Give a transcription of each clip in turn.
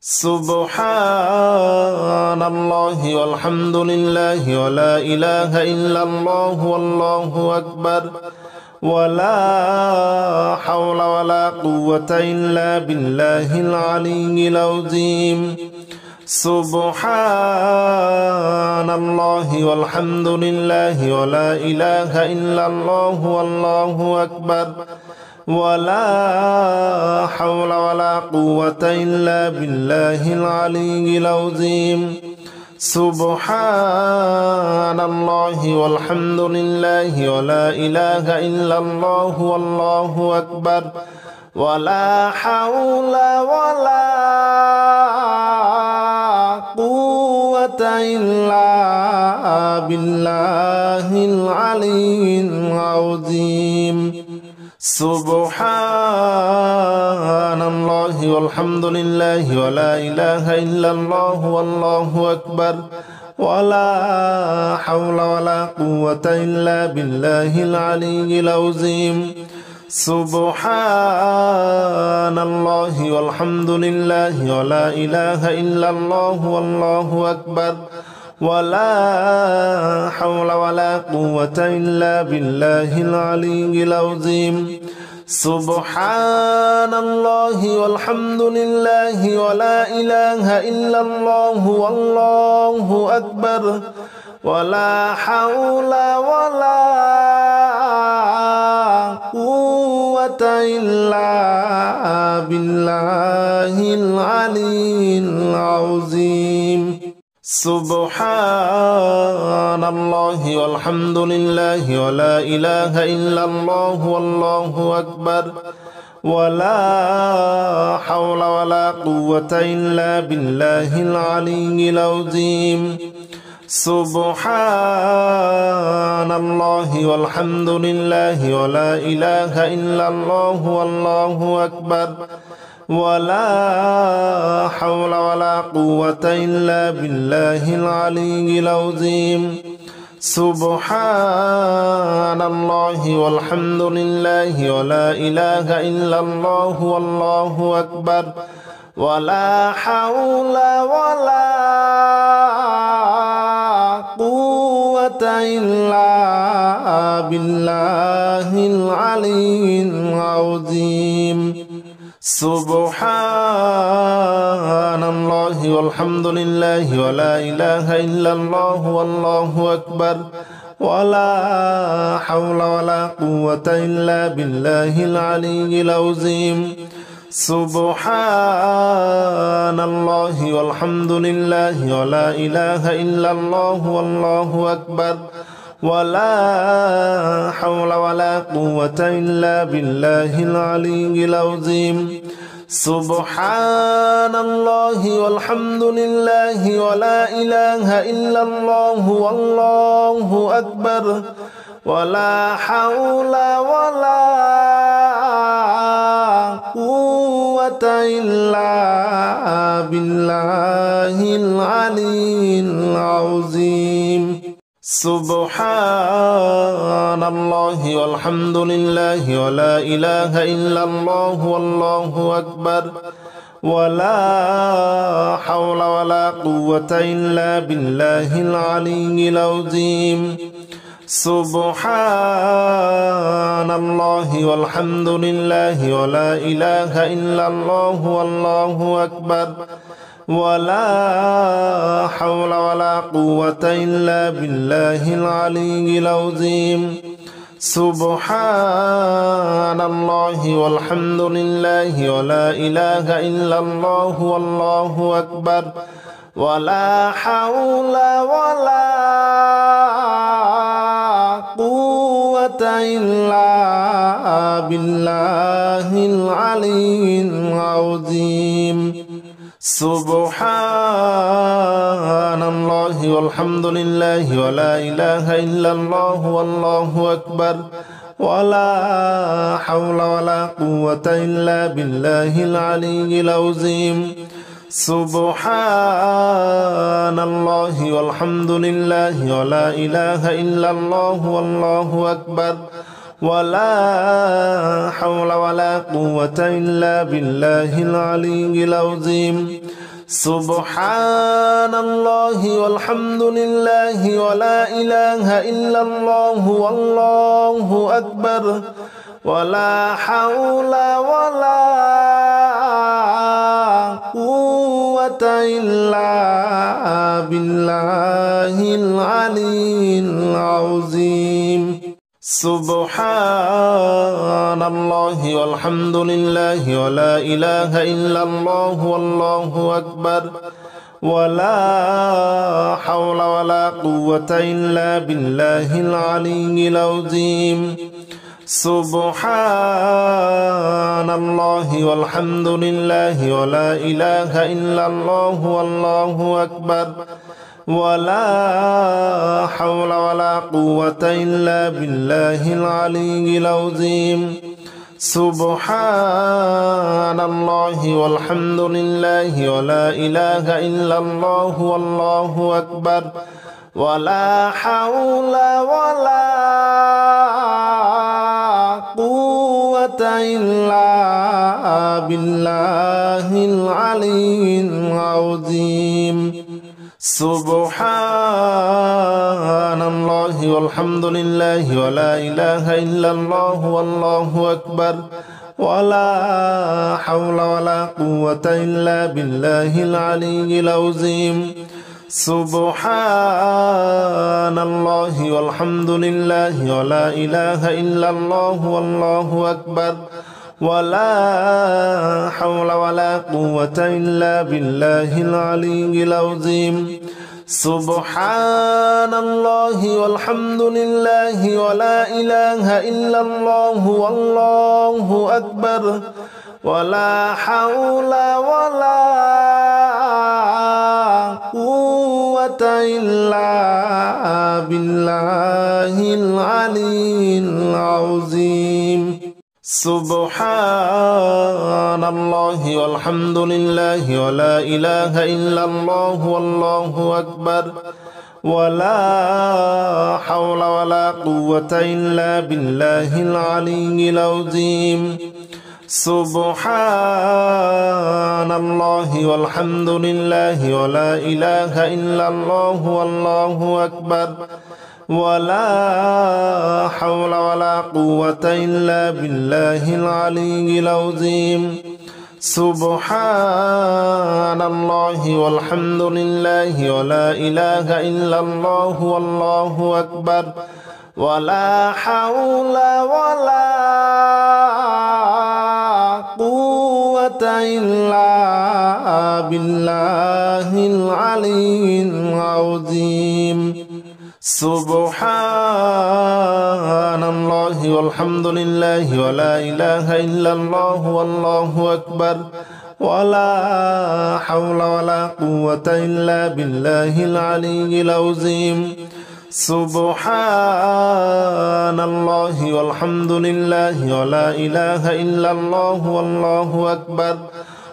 سبحان الله والحمد لله ولا إله إلا الله والله أكبر ولا حول ولا قوة إلا بالله العلي العظيم سبحان الله والحمد لله ولا إله إلا الله والله أكبر ولا حول ولا قوة إلا بالله العلي العظيم سبحان الله والحمد لله ولا إله إلا الله والله أكبر ولا حول ولا قوة إلا بالله العلي العظيم سبحان الله والحمد لله ولا إله إلا الله والله أكبر ولا حول ولا قوة إلا بالله العلي العظيم سبحان الله والحمد لله ولا إله إلا الله والله أكبر ولا حول ولا قوة إلا بالله العلي العظيم سبحان الله والحمد لله ولا إله إلا الله والله أكبر ولا حول ولا قوة إلا بالله العلي العظيم سبحان الله والحمد لله ولا إله إلا الله والله أكبر ولا حول ولا قوة إلا بالله العلي العظيم سبحان الله والحمد لله ولا إله إلا الله والله أكبر ولا حول ولا قوة إلا بالله العلي العظيم سبحان الله والحمد لله ولا إله إلا الله والله أكبر ولا حول ولا قوة إلا بالله العلي العظيم سبحان الله والحمد لله ولا إله إلا الله والله أكبر ولا حول ولا قوة إلا بالله العلي العظيم سبحان الله والحمد لله ولا إله إلا الله والله أكبر ولا حول ولا قوة إلا بالله العلي العظيم سبحان الله والحمد لله ولا إله إلا الله والله أكبر ولا حول ولا قوة إلا بالله العلي العظيم سبحان الله والحمد لله ولا إله إلا الله والله أكبر ولا حول ولا قوة إلا بالله العلي العظيم سبحان الله والحمد لله ولا إله إلا الله والله أكبر ولا حول ولا قوة إلا بالله العلي العظيم سبحان الله والحمد لله ولا إله إلا الله والله أكبر ولا حول ولا قوة إلا بالله العلي العظيم سبحان الله والحمد لله ولا إله إلا الله والله أكبر ولا حول ولا قوة إلا بالله العلي العظيم سبحان الله والحمد لله ولا إله إلا الله والله أكبر ولا حول ولا قوة إلا بالله العلي العظيم سبحان الله والحمد لله ولا إله إلا الله والله أكبر ولا حول ولا قوة إلا بالله العلي العظيم سبحان الله والحمد لله ولا إله إلا الله والله أكبر ولا حول ولا قوة إلا بالله العلي العظيم سبحان الله والحمد لله ولا إله إلا الله والله أكبر ولا حول ولا قوة إلا بالله العلي العظيم سبحان الله والحمد لله ولا إله إلا الله والله أكبر ولا حول ولا قوة إلا بالله العلي العظيم سبحان الله والحمد لله ولا إله إلا الله والله أكبر ولا حول ولا قوة إلا بالله العلي العظيم سبحان الله والحمد لله ولا إله إلا الله والله أكبر ولا حول ولا قوة إلا بالله العلي العظيم سبحان الله والحمد لله ولا إله إلا الله والله أكبر ولا حول ولا قوة إلا بالله العلي العظيم سبحان الله والحمد لله ولا إله إلا الله والله أكبر ولا حول ولا قوة إلا بالله العلي العظيم سبحان الله والحمد لله ولا إله إلا الله والله أكبر ولا حول ولا قوة إلا بالله العلي العظيم سبحان الله والحمد لله ولا إله إلا الله والله أكبر ولا حول ولا قوة إلا بالله العلي العظيم سبحان الله والحمد لله ولا إله إلا الله والله أكبر ولا حول ولا قوة إلا بالله العلي العظيم سبحان الله والحمد لله ولا إله إلا الله والله أكبر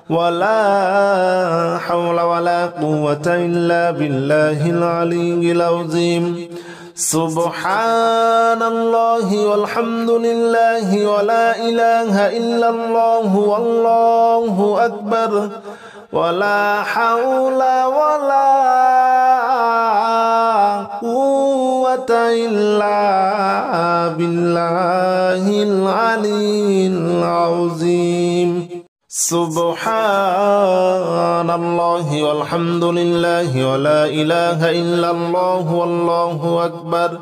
ولا حول ولا قوة إلا بالله العلي العظيم سبحان الله والحمد لله ولا إله إلا الله والله أكبر ولا حول ولا قوة إلا بالله العلي العظيم سبحان الله والحمد لله ولا إله إلا الله والله أكبر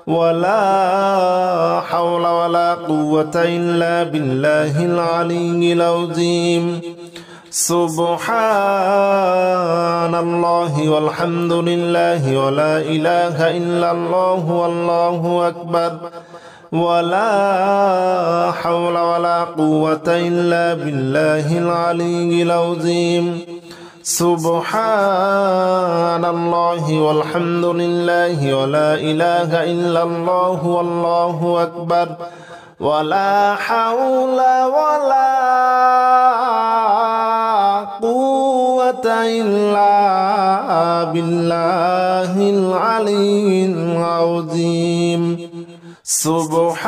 ولا حول ولا قوة إلا بالله العلي العظيم سبحان الله والحمد لله ولا إله إلا الله والله أكبر ولا حول ولا قوة إلا بالله العلي العظيم سبحان الله والحمد لله ولا إله إلا الله والله أكبر ولا حول ولا قوة إلا بالله العلي العظيم سبحان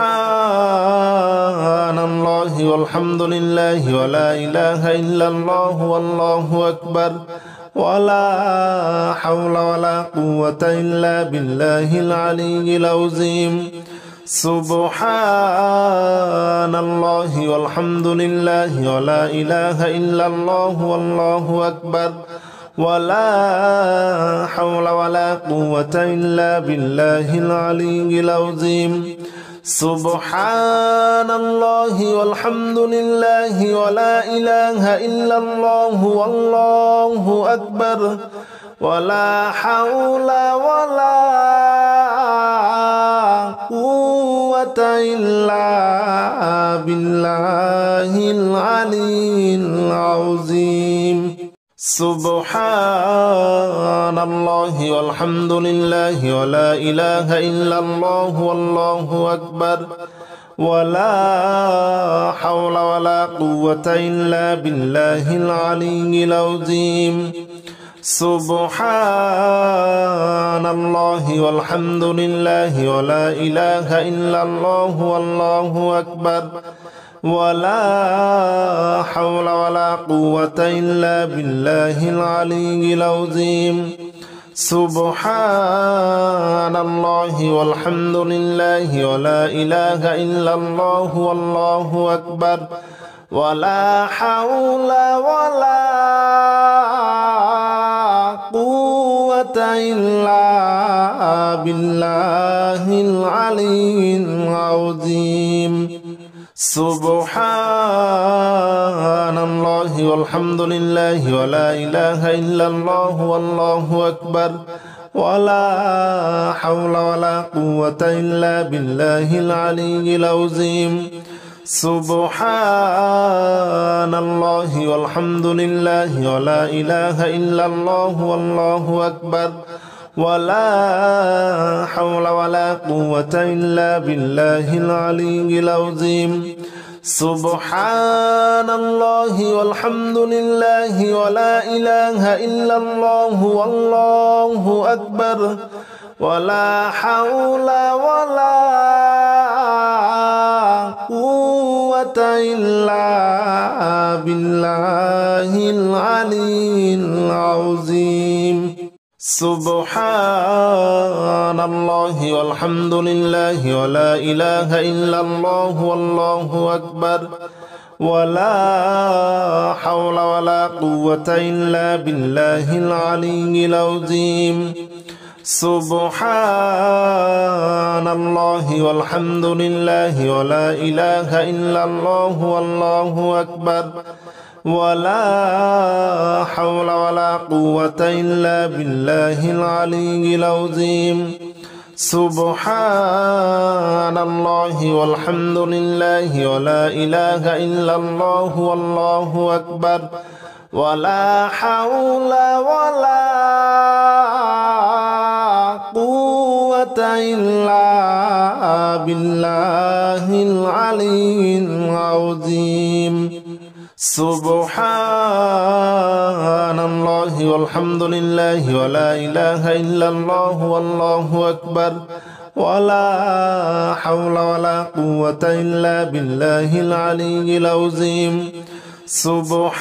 الله والحمد لله ولا إله إلا الله والله أكبر ولا حول ولا قوة إلا بالله العلي العظيم سبحان الله والحمد لله ولا إله إلا الله والله أكبر ولا حول ولا قوة إلا بالله العلي العظيم سبحان الله والحمد لله ولا إله إلا الله والله أكبر ولا حول ولا قوة إلا بالله العلي العظيم سبحان الله والحمد لله ولا إله إلا الله والله أكبر ولا حول ولا قوة إلا بالله العلي العظيم سبحان الله والحمد لله ولا إله إلا الله والله أكبر ولا حول ولا قوة إلا بالله العلي العظيم سبحان الله والحمد لله ولا إله إلا الله والله أكبر ولا حول ولا قوة إلا بالله العلي العظيم سبحان الله والحمد لله ولا إله إلا الله والله أكبر ولا حول ولا قوة إلا بالله العلي العظيم سبحان الله والحمد لله ولا إله إلا الله والله أكبر ولا حول ولا قوة إلا بالله العلي العظيم سبحان الله والحمد لله ولا إله إلا الله والله أكبر ولا حول ولا قوة إلا بالله العلي العظيم سبحان الله والحمد لله ولا إله إلا الله والله أكبر ولا حول ولا قوة إلا بالله العلي العظيم سبحان الله والحمد لله ولا إله إلا الله والله أكبر ولا حول ولا قوة إلا بالله العلي العظيم سبحان الله والحمد لله ولا إله إلا الله والله أكبر ولا حول ولا قوة إلا بالله العلي العظيم سبحان الله والحمد لله ولا إله إلا الله والله أكبر ولا حول ولا قوة إلا بالله العلي العظيم سبحان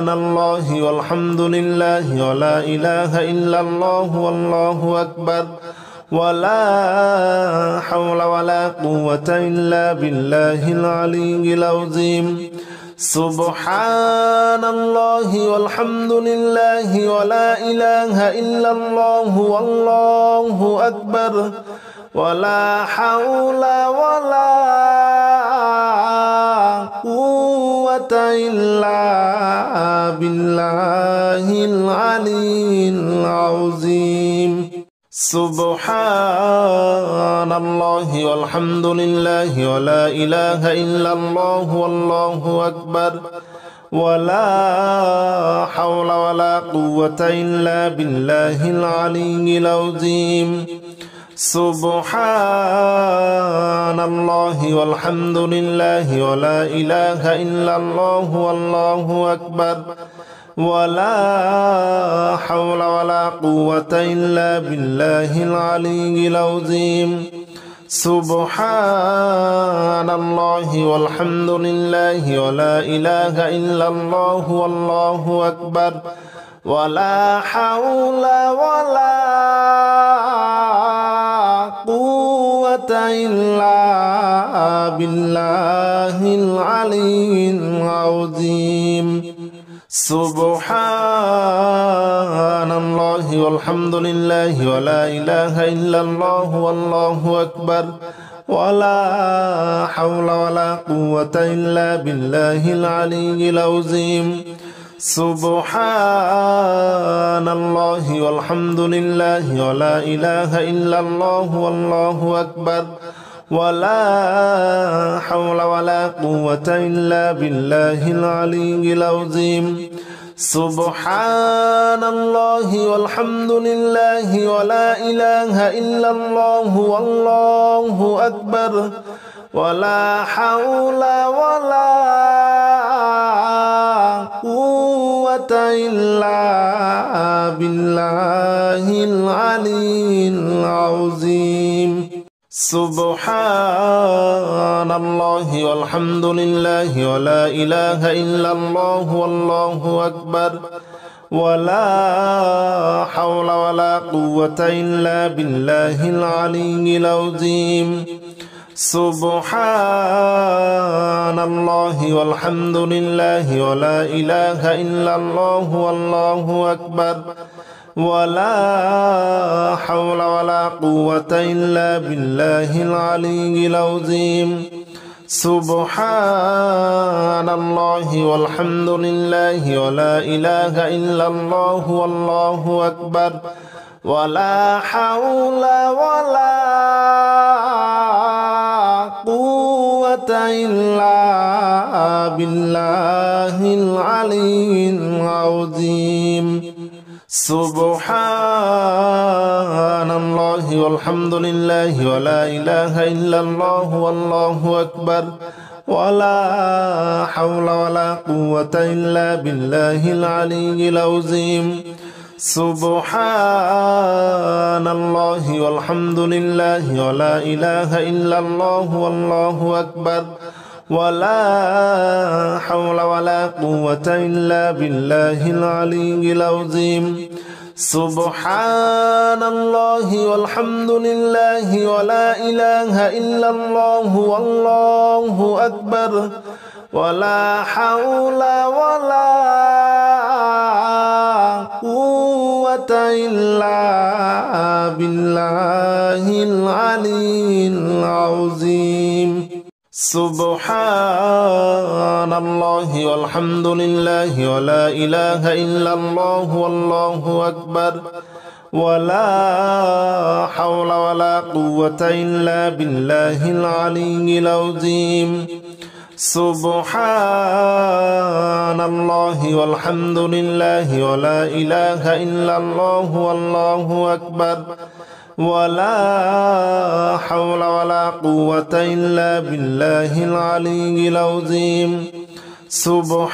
الله والحمد لله ولا إله إلا الله والله أكبر ولا حول ولا قوة إلا بالله العلي العظيم سبحان الله والحمد لله ولا إله إلا الله والله أكبر ولا حول ولا قوة إلا بالله العلي العظيم سبحان الله والحمد لله ولا إله إلا الله والله أكبر ولا حول ولا قوة إلا بالله العلي العظيم سبحان الله والحمد لله ولا إله إلا الله والله أكبر ولا حول ولا قوة إلا بالله العلي العظيم سبحان الله والحمد لله ولا إله إلا الله والله أكبر ولا حول ولا قوة إلا بالله العلي العظيم سبحان الله والحمد لله ولا إله إلا الله والله أكبر ولا حول ولا قوة إلا بالله العلي العظيم سبحان الله والحمد لله ولا إله إلا الله والله أكبر ولا حول ولا قوة إلا بالله العلي العظيم سبحان الله والحمد لله ولا إله إلا الله والله أكبر ولا حول ولا قوة إلا بالله العلي العظيم سبحان الله والحمد لله ولا إله إلا الله والله أكبر ولا حول ولا قوة إلا بالله العلي العظيم سبحان الله والحمد لله ولا إله إلا الله والله أكبر ولا حول ولا قوة إلا بالله العلي العظيم سبحان الله والحمد لله ولا إله إلا الله والله أكبر ولا حول ولا قوة إلا بالله العلي العظيم سبحان الله والحمد لله ولا إله إلا الله والله أكبر ولا حول ولا قوة إلا بالله العلي العظيم سبحان الله والحمد لله ولا إله إلا الله والله أكبر ولا حول ولا قوة إلا بالله العلي العظيم سبحان الله والحمد لله ولا إله إلا الله والله أكبر ولا حول ولا قوة إلا بالله العلي العظيم سبحان الله والحمد لله ولا إله إلا الله والله أكبر ولا حول ولا قوة إلا بالله العلي العظيم سبحان الله والحمد لله ولا إله إلا الله والله أكبر ولا حول ولا قوة إلا بالله العلي العظيم سبحان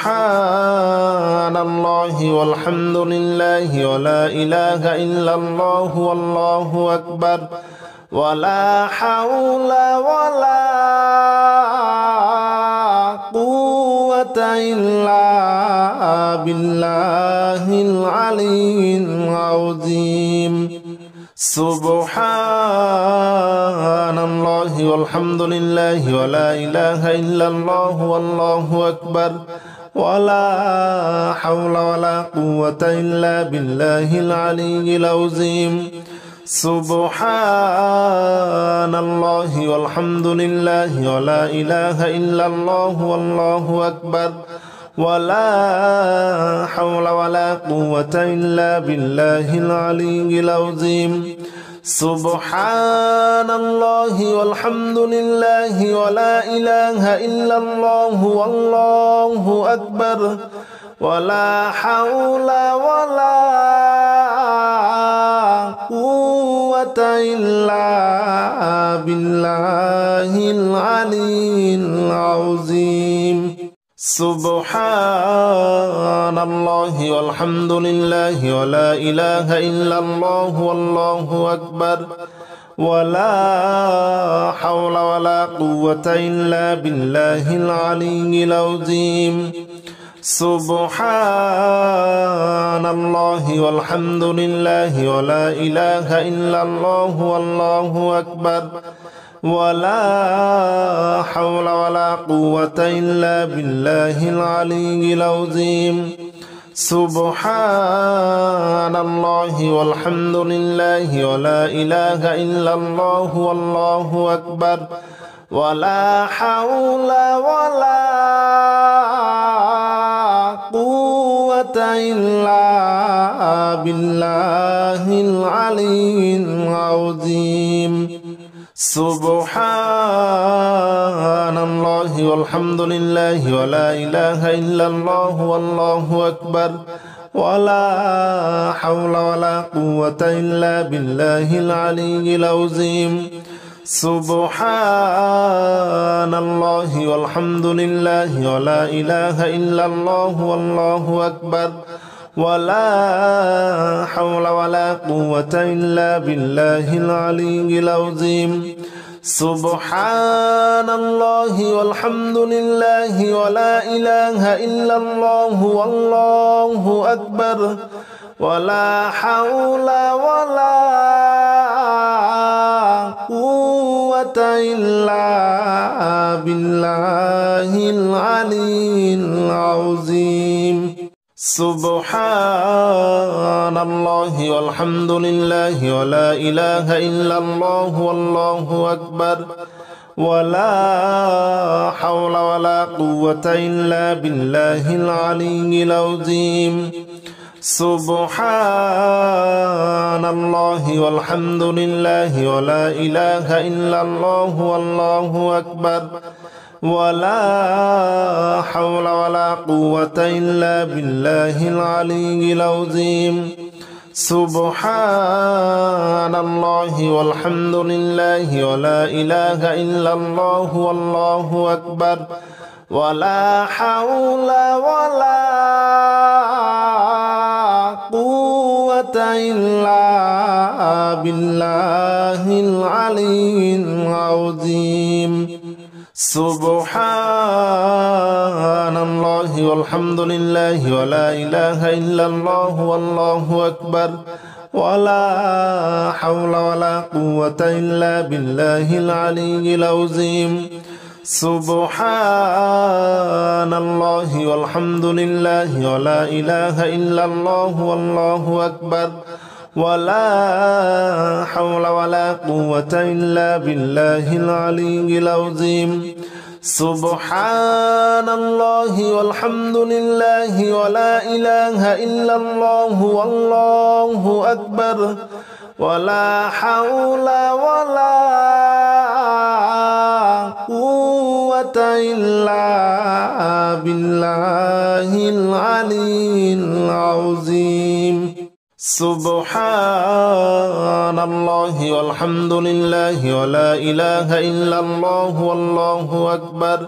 الله والحمد لله ولا إله إلا الله والله أكبر ولا حول ولا قوة إلا بالله العلي العظيم سبحان الله والحمد لله ولا إله إلا الله والله أكبر ولا حول ولا قوة إلا بالله العلي العظيم سبحان الله والحمد لله ولا إله إلا الله والله أكبر ولا حول ولا قوة إلا بالله العلي العظيم سبحان الله والحمد لله ولا إله إلا الله والله أكبر ولا حول ولا قوة إلا بالله العلي العظيم سبحان الله والحمد لله ولا إله إلا الله والله أكبر ولا حول ولا قوة إلا بالله العلي العظيم سبحان الله والحمد لله ولا إله إلا الله والله أكبر ولا حول ولا قوة إلا بالله العلي العظيم سبحان الله والحمد لله ولا إله إلا الله والله أكبر ولا حول ولا قوة إلا بالله العلي العظيم سبحان الله والحمد لله ولا إله إلا الله والله أكبر ولا حول ولا قوة إلا بالله العلي العظيم سبحان الله والحمد لله ولا إله إلا الله والله أكبر ولا حول ولا قوة إلا بالله العلي العظيم سبحان الله والحمد لله ولا إله إلا الله والله أكبر ولا حول ولا قوة إلا بالله العلي العظيم سبحان الله والحمد لله ولا إله إلا الله والله أكبر ولا حول ولا قوة إلا بالله العلي العظيم سبحان الله والحمد لله ولا إله إلا الله والله أكبر ولا حول ولا قوة إلا بالله العلي العظيم سبحان الله والحمد لله ولا إله إلا الله والله أكبر ولا حول ولا قوة إلا بالله العلي العظيم سبحان الله والحمد لله ولا إله إلا الله والله أكبر ولا حول ولا قوة إلا بالله العلي العظيم سبحان الله والحمد لله ولا إله إلا الله والله أكبر ولا حول ولا قوة إلا بالله العلي العظيم سبحان الله والحمد لله ولا إله إلا الله والله أكبر ولا حول ولا قوة إلا بالله العلي العظيم سبحان الله والحمد لله ولا إله إلا الله والله أكبر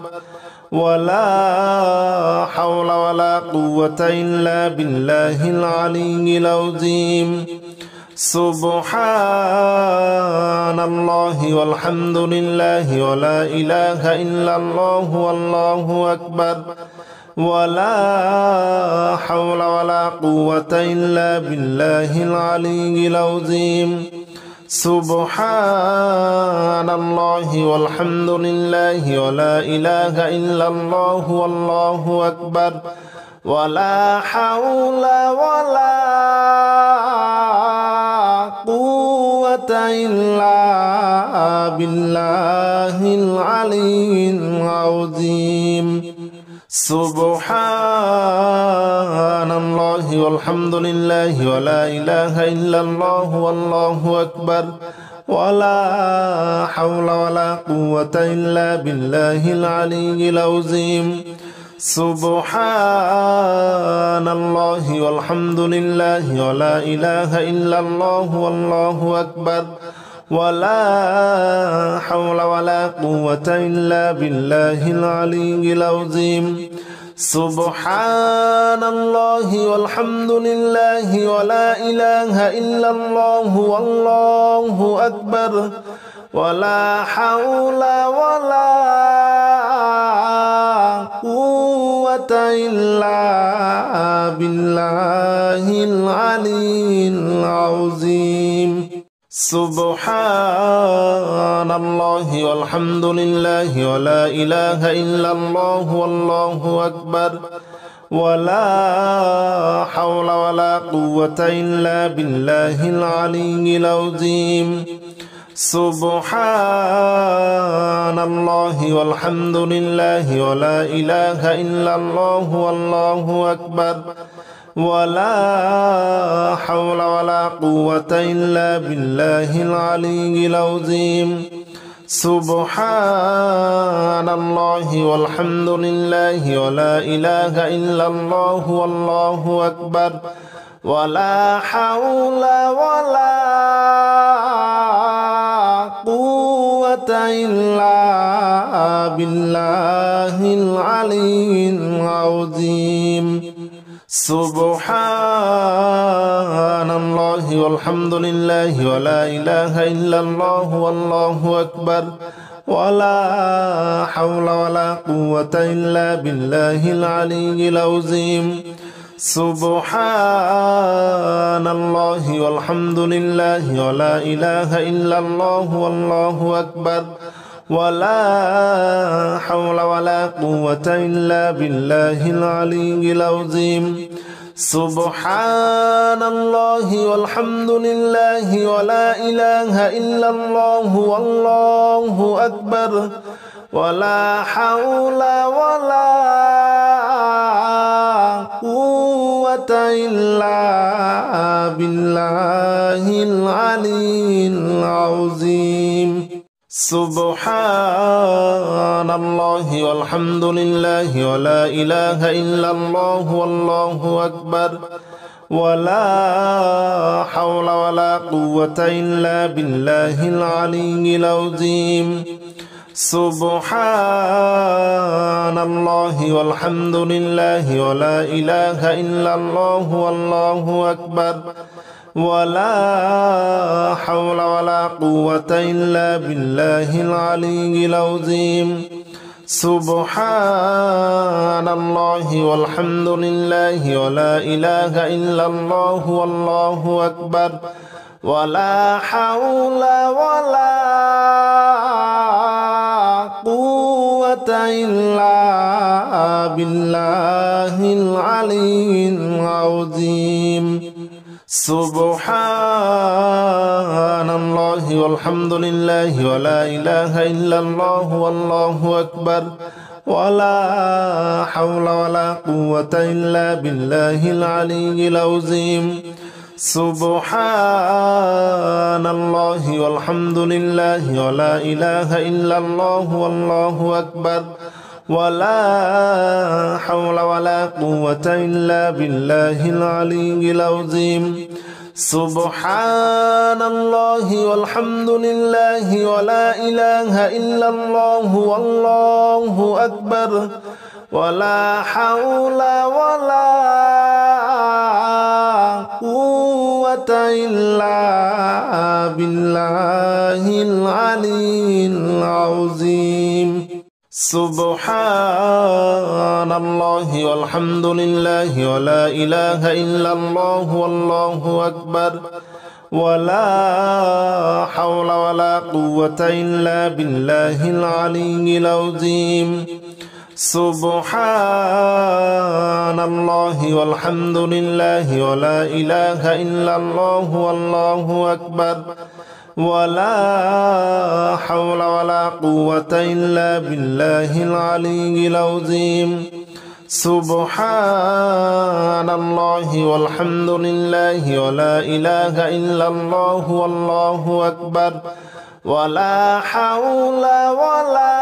ولا حول ولا قوة إلا بالله العلي العظيم سبحان الله والحمد لله ولا إله إلا الله والله أكبر ولا حول ولا قوة إلا بالله العلي العظيم سبحان الله والحمد لله ولا إله إلا الله والله أكبر ولا حول ولا قوة إلا بالله العلي العظيم سبحان الله والحمد لله ولا إله إلا الله والله أكبر ولا حول ولا قوة إلا بالله العلي العظيم سبحان الله والحمد لله ولا إله إلا الله والله أكبر ولا حول ولا قوة إلا بالله العلي العظيم سبحان الله والحمد لله ولا إله إلا الله والله أكبر ولا حول ولا قوة إلا بالله العلي العظيم سبحان الله والحمد لله ولا إله إلا الله والله أكبر ولا حول ولا قوة إلا بالله العلي العظيم سبحان الله والحمد لله ولا إله إلا الله والله أكبر ولا حول ولا قوة إلا بالله العلي العظيم سبحان الله والحمد لله ولا إله إلا الله والله أكبر ولا حول ولا قوة إلا بالله العلي العظيم سبحان الله والحمد لله ولا إله إلا الله والله أكبر ولا حول ولا قوة إلا بالله العلي العظيم سبحان الله والحمد لله ولا إله إلا الله والله أكبر ولا حول ولا قوة إلا بالله العلي العظيم سبحان الله والحمد لله ولا إله إلا الله والله أكبر ولا حول ولا قوة إلا بالله العلي العظيم سبحان الله والحمد لله ولا إله إلا الله والله أكبر ولا حول ولا قوة إلا بالله العلي العظيم سبحان الله والحمد لله ولا إله إلا الله والله أكبر ولا حول ولا قوة إلا بالله العلي العظيم سبحان الله والحمد لله ولا إله إلا الله والله أكبر ولا حول ولا قوة إلا بالله العلي العظيم سبحان الله والحمد لله ولا إله إلا الله والله أكبر ولا حول ولا قوة إلا بالله العلي العظيم سبحان الله والحمد لله ولا إله إلا الله والله أكبر ولا حول ولا قوة إلا بالله العلي العظيم سبحان الله والحمد لله ولا إله إلا الله والله أكبر ولا حول ولا قوة إلا بالله العلي العظيم سبحان الله والحمد لله ولا إله إلا الله والله أكبر ولا حول ولا قوة إلا بالله العلي العظيم سبحان الله والحمد لله ولا إله إلا الله والله أكبر ولا حول ولا قوة إلا بالله العلي العظيم سبحان الله والحمد لله ولا إله إلا الله والله أكبر ولا حول ولا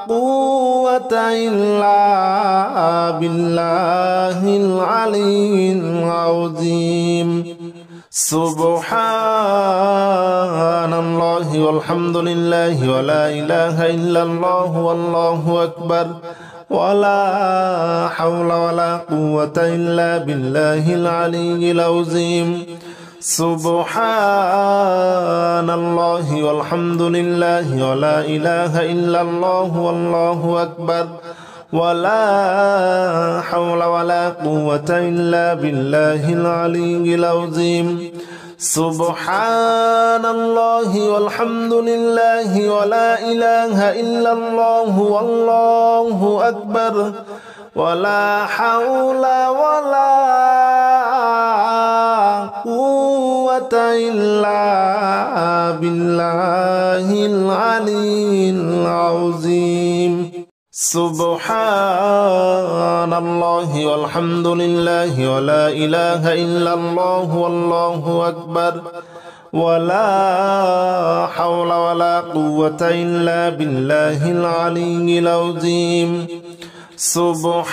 قوة إلا بالله العلي العظيم سبحان الله والحمد لله ولا إله إلا الله والله أكبر ولا حول ولا قوة إلا بالله العلي العظيم سبحان الله والحمد لله ولا إله إلا الله والله أكبر ولا حول ولا قوة إلا بالله العلي العظيم سبحان الله والحمد لله ولا إله إلا الله والله أكبر ولا حول ولا قوة إلا بالله العلي العظيم سبحان الله والحمد لله ولا إله إلا الله والله أكبر ولا حول ولا قوة إلا بالله العلي العظيم سبحان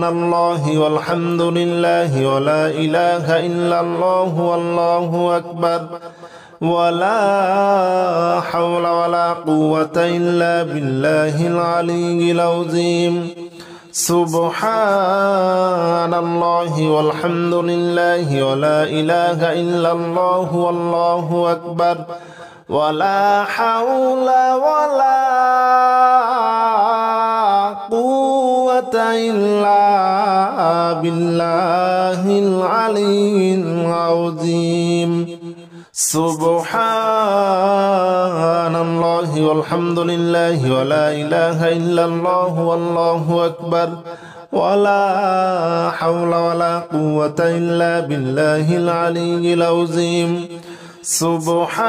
الله والحمد لله ولا إله إلا الله والله أكبر ولا حول ولا قوة إلا بالله العلي العظيم سبحان الله والحمد لله ولا إله إلا الله والله أكبر ولا حول ولا قوة إلا بالله العلي العظيم سبحان الله والحمد لله ولا إله إلا الله والله أكبر ولا حول ولا قوة إلا بالله العلي العظيم سبحان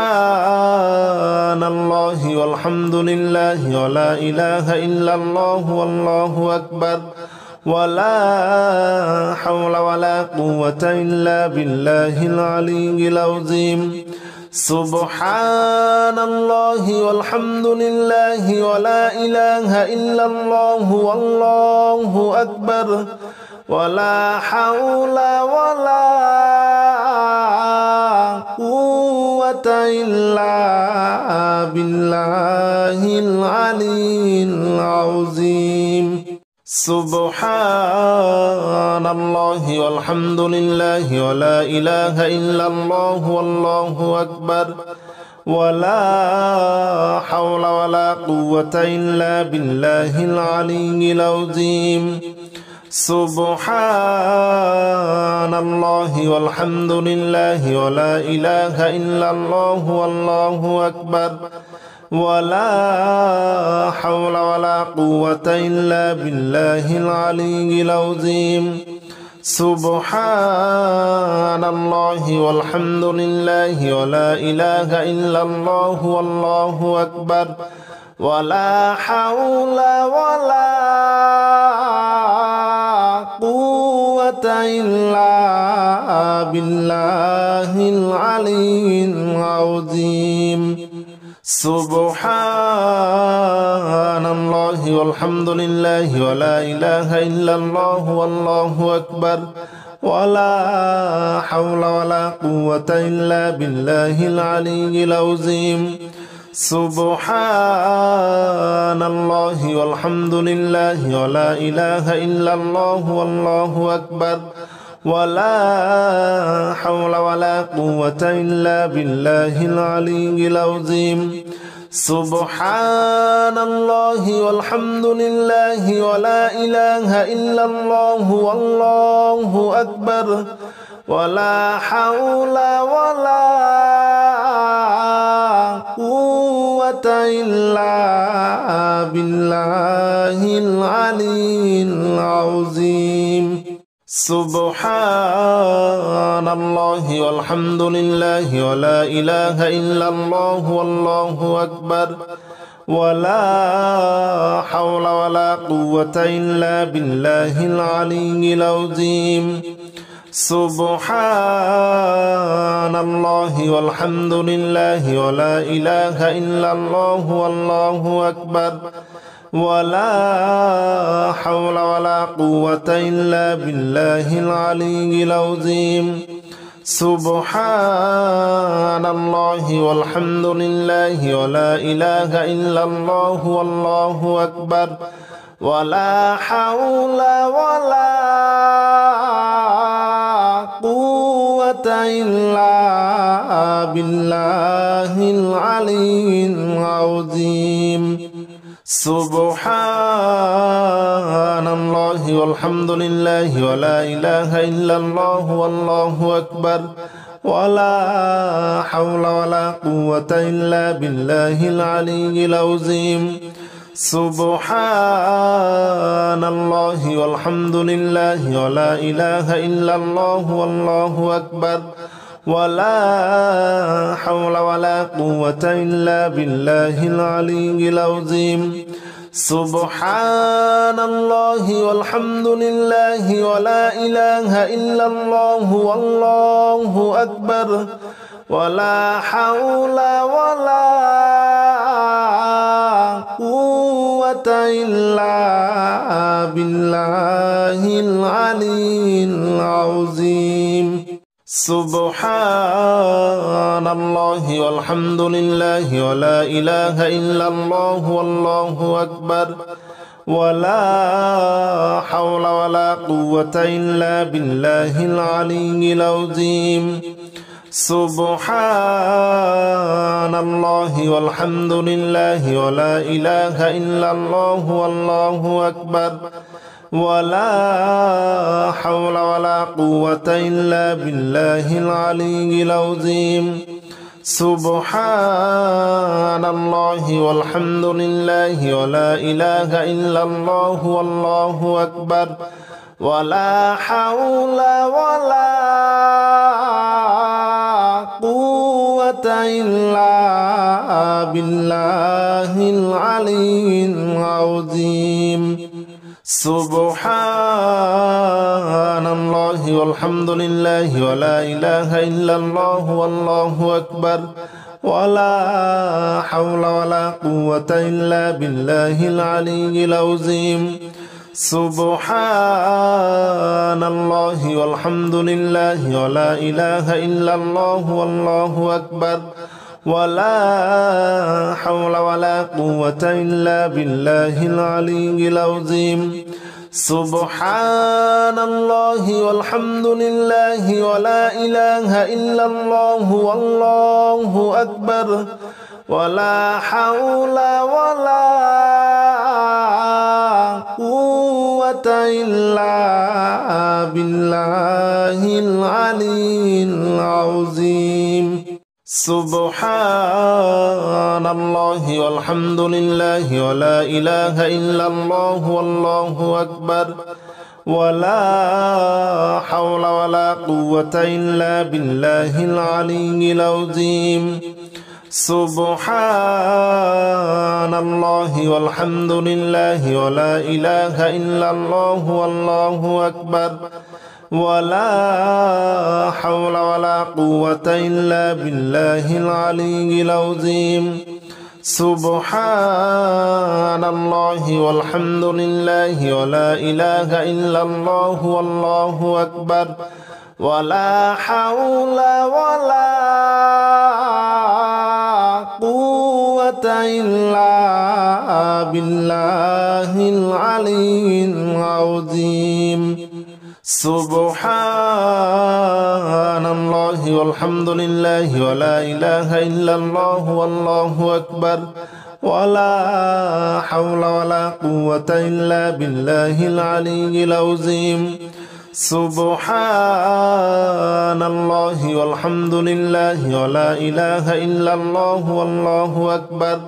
الله والحمد لله ولا إله إلا الله والله أكبر ولا حول ولا قوة إلا بالله العلي العظيم سبحان الله والحمد لله ولا إله إلا الله والله أكبر ولا حول ولا قوة إلا بالله العلي العظيم سبحان الله والحمد لله ولا إله إلا الله والله أكبر ولا حول ولا قوة إلا بالله العلي العظيم سبحان الله والحمد لله ولا إله إلا الله والله أكبر ولا حول ولا قوة إلا بالله العلي العظيم سبحان الله والحمد لله ولا إله إلا الله والله أكبر ولا حول ولا قوة إلا بالله العلي العظيم سبحان الله والحمد لله ولا إله إلا الله والله أكبر ولا حول ولا قوة إلا بالله العلي العظيم سبحان الله والحمد لله ولا إله إلا الله والله أكبر ولا حول ولا قوة إلا بالله العلي العظيم سبحان الله والحمد لله ولا إله إلا الله والله أكبر ولا حول ولا قوة إلا بالله العلي العظيم سبحان الله والحمد لله ولا إله إلا الله والله أكبر ولا حول ولا قوة إلا بالله العلي العظيم سبحان الله والحمد لله ولا إله إلا الله والله أكبر ولا حول ولا قوة إلا بالله العلي العظيم سبحان الله والحمد لله ولا إله إلا الله والله أكبر ولا حول ولا قوة إلا بالله العلي العظيم سبحان الله والحمد لله ولا إله إلا الله والله أكبر ولا حول ولا قوة إلا بالله العلي العظيم سبحان الله والحمد لله ولا إله إلا الله والله أكبر ولا حول ولا قوة إلا بالله العلي العظيم سبحان الله والحمد لله ولا إله إلا الله والله أكبر ولا حول ولا قوة إلا بالله العلي العظيم سبحان الله والحمد لله ولا إله إلا الله والله أكبر ولا حول ولا قوة إلا بالله العلي العظيم سبحان الله والحمد لله ولا إله إلا الله والله أكبر ولا حول ولا قوة إلا بالله العلي العظيم سبحان الله والحمد لله ولا إله إلا الله والله أكبر ولا حول ولا قوة إلا بالله العلي العظيم سبحان الله والحمد لله ولا إله إلا الله والله أكبر ولا حول ولا قوة إلا بالله العلي العظيم سبحان الله والحمد لله ولا إله إلا الله والله أكبر ولا حول ولا قوة إلا بالله العلي العظيم سبحان الله والحمد لله ولا إله إلا الله والله أكبر ولا حول ولا قوة إلا بالله العلي العظيم سبحان الله والحمد لله ولا إله إلا الله والله أكبر ولا حول ولا قوة إلا بالله العلي العظيم سبحان الله والحمد لله ولا إله إلا الله والله أكبر ولا حول ولا قوة إلا بالله العلي العظيم سبحان الله والحمد لله ولا إله إلا الله والله أكبر ولا حول ولا قوة إلا بالله العلي العظيم سبحان الله والحمد لله ولا إله إلا الله والله أكبر ولا حول ولا قوة إلا بالله العلي العظيم سبحان الله والحمد لله ولا إله إلا الله والله أكبر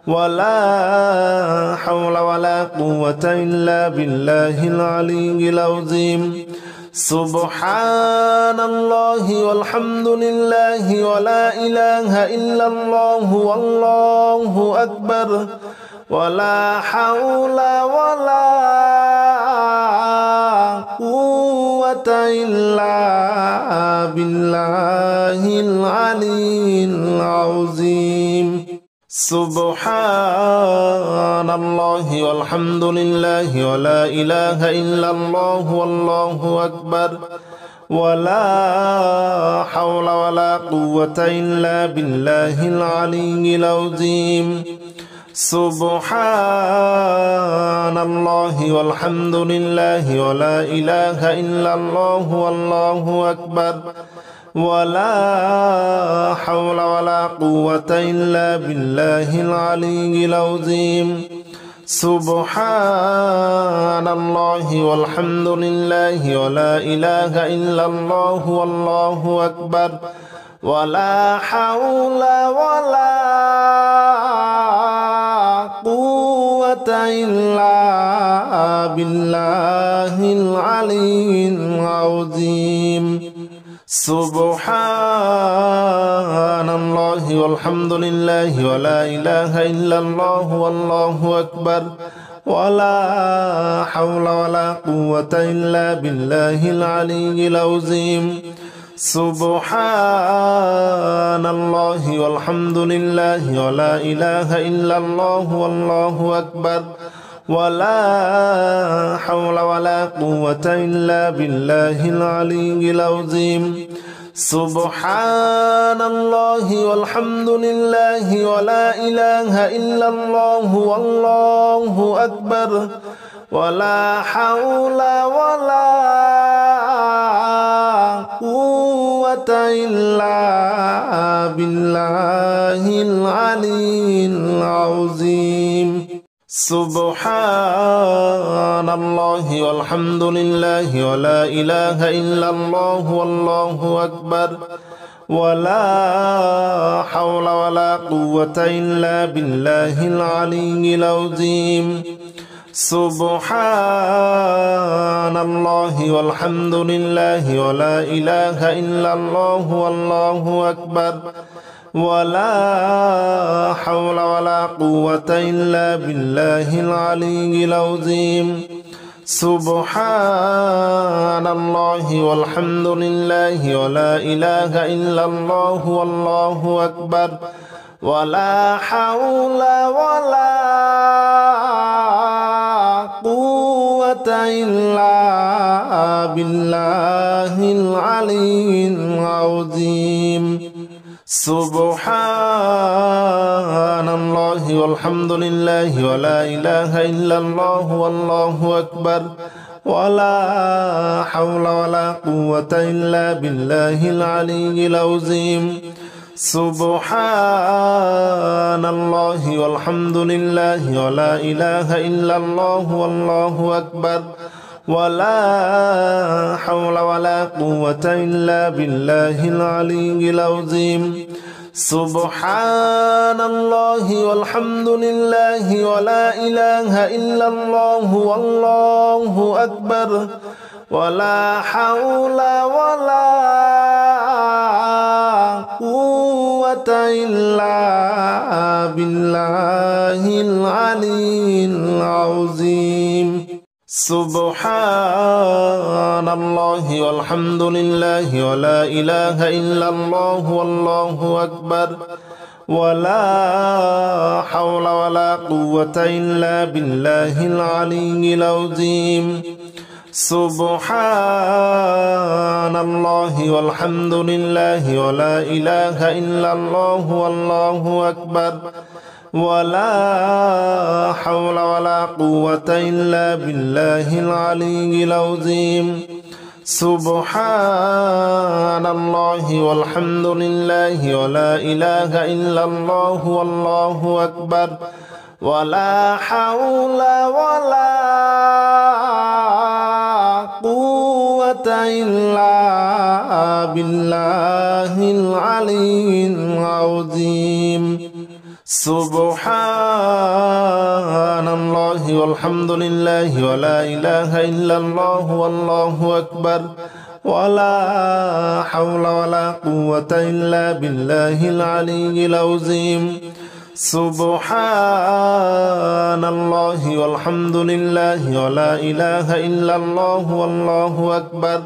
ولا حول ولا قوة إلا بالله العلي العظيم سبحان الله والحمد لله ولا إله إلا الله والله أكبر ولا حول ولا قوة إلا بالله العلي العظيم سبحان الله والحمد لله ولا إله إلا الله والله أكبر ولا حول ولا قوة إلا بالله العلي العظيم سبحان الله والحمد لله ولا إله إلا الله والله أكبر ولا حول ولا قوة إلا بالله العلي العظيم سبحان الله والحمد لله ولا إله إلا الله والله أكبر ولا حول ولا قوة إلا بالله العلي العظيم سبحان الله والحمد لله ولا إله إلا الله والله أكبر ولا حول ولا قوة إلا بالله العلي العظيم سبحان الله والحمد لله ولا إله إلا الله والله أكبر ولا حول ولا قوة إلا بالله العلي العظيم سبحان الله والحمد لله ولا إله إلا الله والله أكبر ولا حول ولا قوة إلا بالله العلي العظيم سبحان الله والحمد لله ولا إله إلا الله والله أكبر ولا حول ولا قوة إلا بالله العلي العظيم سبحان الله والحمد لله ولا إله إلا الله والله أكبر ولا حول ولا قوة إلا بالله العلي العظيم سبحان الله والحمد لله ولا إله إلا الله والله أكبر ولا حول ولا قوة إلا بالله العلي العظيم سبحان الله والحمد لله ولا إله إلا الله والله أكبر ولا حول ولا قوة إلا بالله العلي العظيم سبحان الله والحمد لله ولا إله إلا الله والله أكبر ولا حول ولا قوة إلا بالله العلي العظيم سبحان الله والحمد لله ولا إله إلا الله والله أكبر ولا حول ولا قوة إلا بالله العلي العظيم سبحان الله والحمد لله ولا إله إلا الله والله أكبر ولا حول ولا قوة إلا بالله العلي العظيم سبحان الله والحمد لله ولا إله إلا الله والله أكبر ولا حول ولا قوة إلا بالله العلي العظيم سبحان الله والحمد لله ولا إله إلا الله والله أكبر ولا حول ولا قوة إلا بالله العلي العظيم سبحان الله والحمد لله ولا إله إلا الله والله أكبر ولا حول ولا قوة إلا بالله العلي العظيم سبحان الله والحمد لله ولا إله إلا الله والله أكبر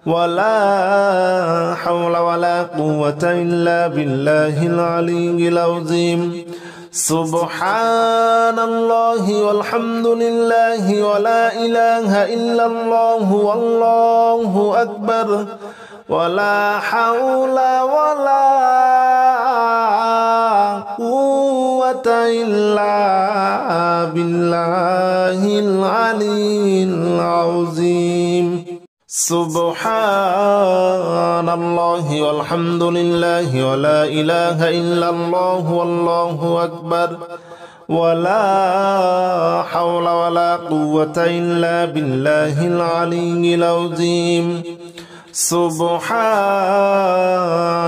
ولا حول ولا قوة إلا بالله العلي العظيم سبحان الله والحمد لله ولا إله إلا الله والله أكبر ولا حول ولا قوة إلا بالله العلي العظيم سبحان الله والحمد لله ولا إله إلا الله والله أكبر ولا حول ولا قوة إلا بالله العلي العظيم سبحان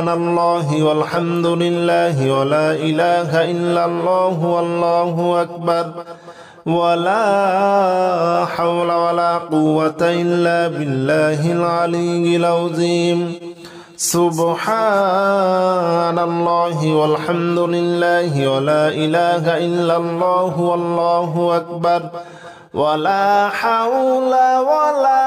الله والحمد لله ولا إله إلا الله والله أكبر ولا حول ولا قوة إلا بالله العلي العظيم سبحان الله والحمد لله ولا إله إلا الله والله أكبر ولا حول ولا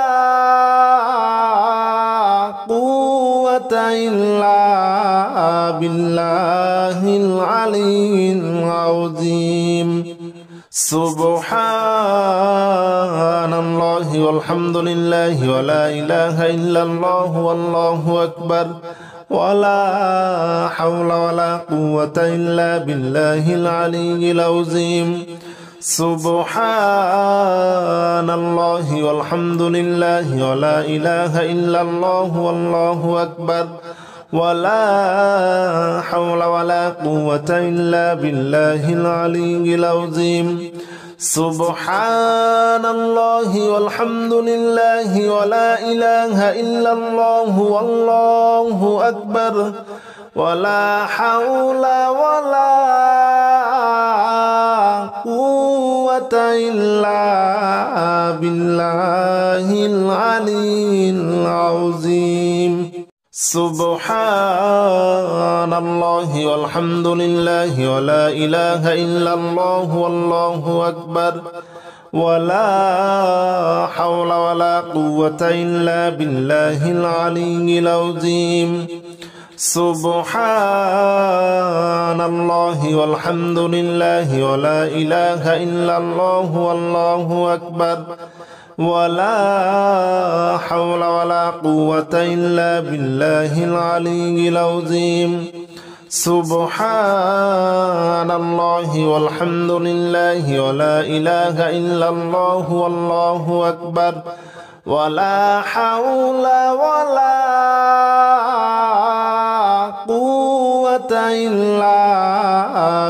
قوة إلا بالله العلي العظيم سبحان الله والحمد لله ولا إله إلا الله والله أكبر ولا حول ولا قوة إلا بالله العلي العظيم سبحان الله والحمد لله ولا إله إلا الله والله أكبر ولا حول ولا قوة إلا بالله العلي العظيم سبحان الله والحمد لله ولا إله إلا الله والله أكبر ولا حول ولا قوة إلا بالله العلي العظيم سبحان الله والحمد لله ولا إله إلا الله والله أكبر ولا حول ولا قوة إلا بالله العلي العظيم سبحان الله والحمد لله ولا إله إلا الله والله أكبر ولا حول ولا قوة إلا بالله العلي العظيم سبحان الله والحمد لله ولا إله إلا الله والله أكبر ولا حول ولا قوة إلا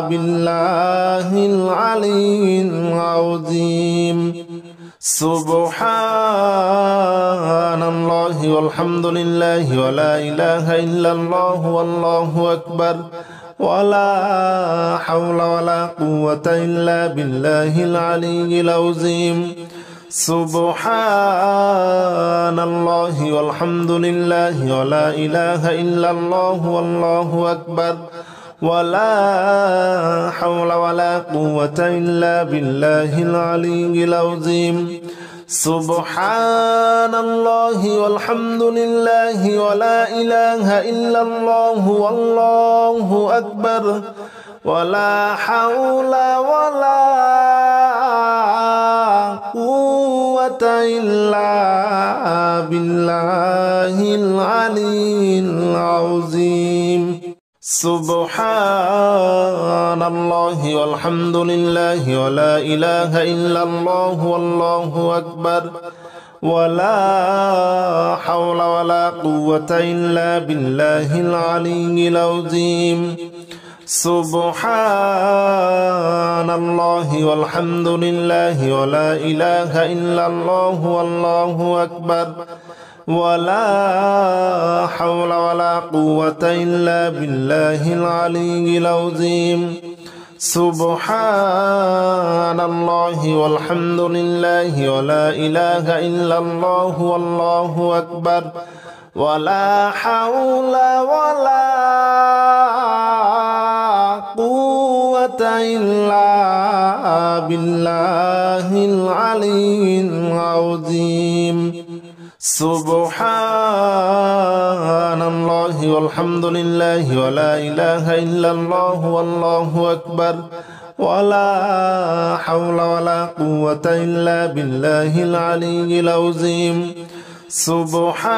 بالله العلي العظيم سبحان الله والحمد لله ولا إله إلا الله والله أكبر ولا حول ولا قوة إلا بالله العلي العظيم سبحان الله والحمد لله ولا إله إلا الله والله أكبر ولا حول ولا قوة إلا بالله العلي العظيم سبحان الله والحمد لله ولا إله إلا الله والله أكبر ولا حول ولا قوة إلا بالله العلي العظيم سبحان الله والحمد لله ولا إله إلا الله والله أكبر ولا حول ولا قوة إلا بالله العلي العظيم سبحان الله والحمد لله ولا إله إلا الله والله أكبر ولا حول ولا قوة إلا بالله العلي العظيم سبحان الله والحمد لله ولا إله إلا الله والله أكبر ولا حول ولا قوة إلا بالله العلي العظيم سبحان الله والحمد لله ولا إله إلا الله والله أكبر ولا حول ولا قوة إلا بالله العلي العظيم سبحان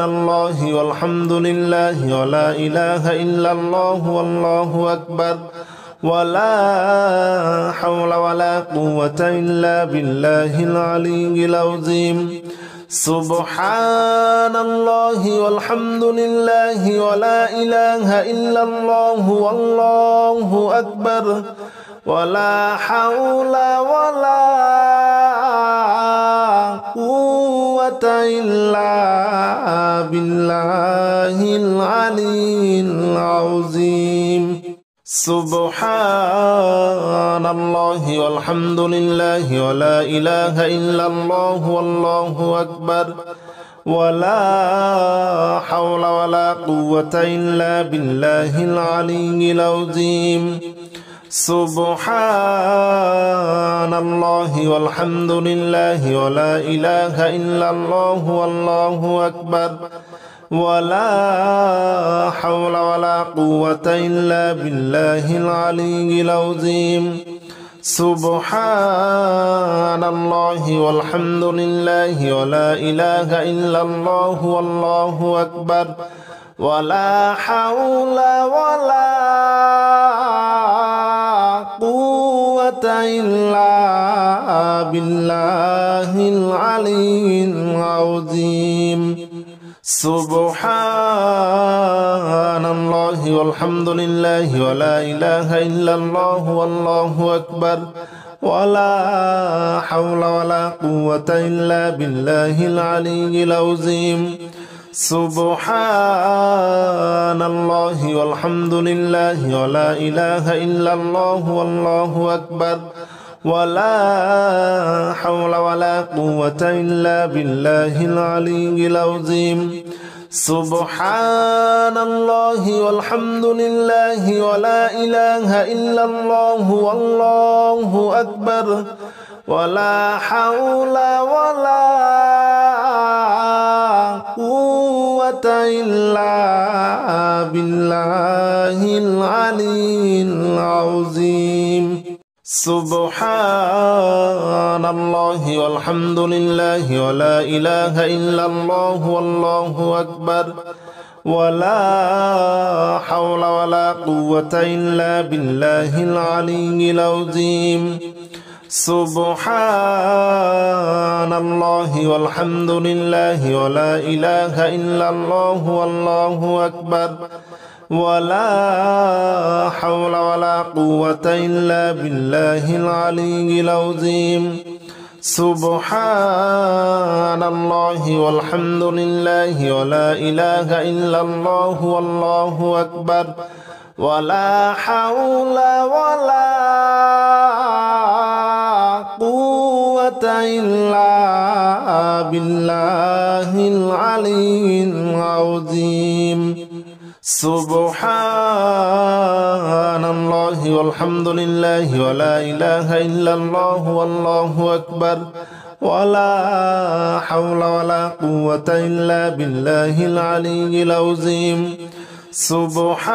الله والحمد لله ولا إله إلا الله والله أكبر ولا حول ولا قوة إلا بالله العلي العظيم سبحان الله والحمد لله ولا إله إلا الله والله أكبر ولا حول ولا قوة إلا بالله العلي العظيم سبحان الله والحمد لله ولا إله إلا الله والله أكبر ولا حول ولا قوة إلا بالله العلي العظيم سبحان الله والحمد لله ولا إله إلا الله والله أكبر ولا حول ولا قوة إلا بالله العلي العظيم سبحان الله والحمد لله ولا إله إلا الله والله أكبر ولا حول ولا قوة إلا بالله العلي العظيم سبحان الله والحمد لله ولا إله إلا الله والله أكبر ولا حول ولا قوة إلا بالله العلي العظيم سبحان الله والحمد لله ولا إله إلا الله والله أكبر ولا حول ولا قوة إلا بالله العلي العظيم سبحان الله والحمد لله ولا إله إلا الله والله أكبر ولا حول ولا قوة إلا بالله العلي العظيم سبحان الله والحمد لله ولا إله إلا الله والله أكبر ولا حول ولا قوة إلا بالله العلي العظيم سبحان الله والحمد لله ولا إله إلا الله والله أكبر ولا حول ولا قوة إلا بالله العلي العظيم سبحان الله والحمد لله ولا إله إلا الله والله أكبر ولا حول ولا قوة إلا بالله العلي العظيم سبحان الله والحمد لله ولا إله إلا الله والله أكبر ولا حول ولا قوة إلا بالله العلي العظيم سبحان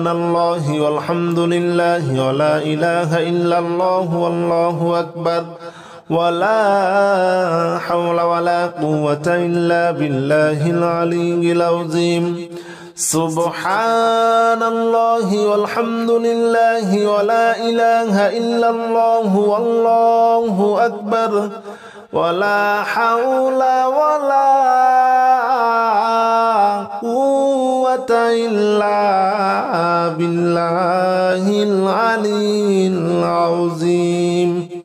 الله والحمد لله ولا إله إلا الله والله أكبر ولا حول ولا قوة إلا بالله العلي العظيم سبحان الله والحمد لله ولا إله إلا الله والله أكبر ولا حول ولا قوة إلا بالله العلي العظيم